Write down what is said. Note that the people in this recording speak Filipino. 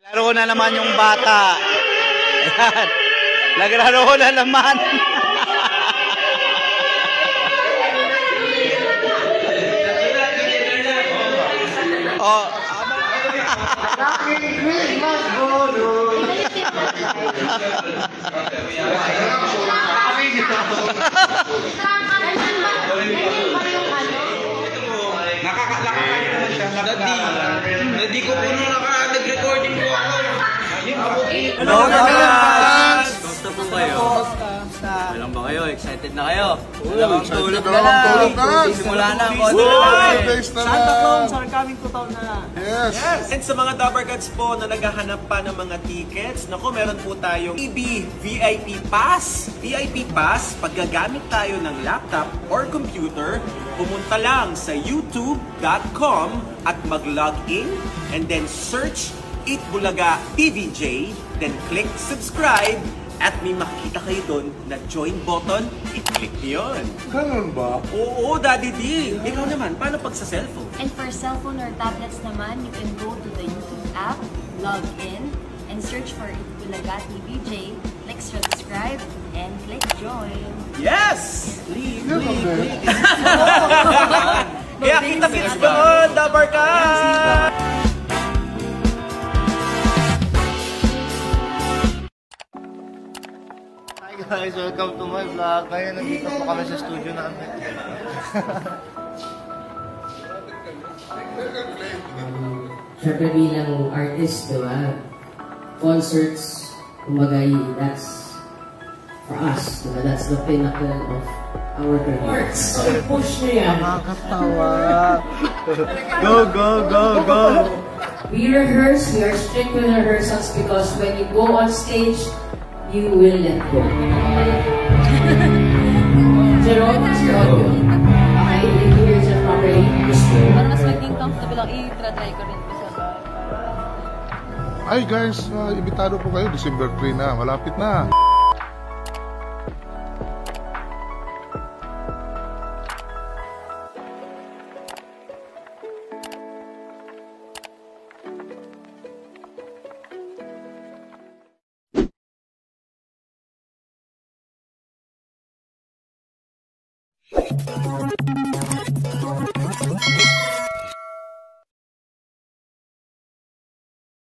Laro na naman yung bata. Ayan. Naglaro na naman. Oh. Hindi ko puno nag-recording ko ako. Hello guys! Kamusta po kayo? Alam ba kayo? Excited na kayo? Tulog na lang! Simula na ang Santa Claus are coming to town na. Yes! And sa mga Dabarkats po na naghahanap pa ng mga tickets, naku, meron po tayong EB VIP Pass. VIP Pass, paggagamit tayo ng laptop or computer, pumunta lang sa youtube.com at mag-login and then search Eat Bulaga TVJ, then click subscribe at may makikita kayo doon na join button, i-click yun. Ganun ba? Oo, Daddy D. Ikaw naman, paano pag sa cellphone? And for cellphone or tablets naman, you can go to the YouTube app, log in, and search for Eat Bulaga TVJ, click subscribe, and click join. Yes! Click. Kaya kita-kits doon, Dabarkats! Guys, welcome to my vlog. Ngayon, nandito po kami sa studio namin. Siyempre bilang artist, di ba? Concerts, kumbaga, that's for us, diba? That's the pinnacle of our career. So, push nyo yan. Nakakatawa. Go! We rehearse, we are strict with rehearsals because when you go on stage, you will let go. Jerome, what's your audio? Okay, if you hear it properly. Para mas maging comfortable lang, i-try ko rin po sa Ay guys, imbitado po kayo. December 3 na, malapit na.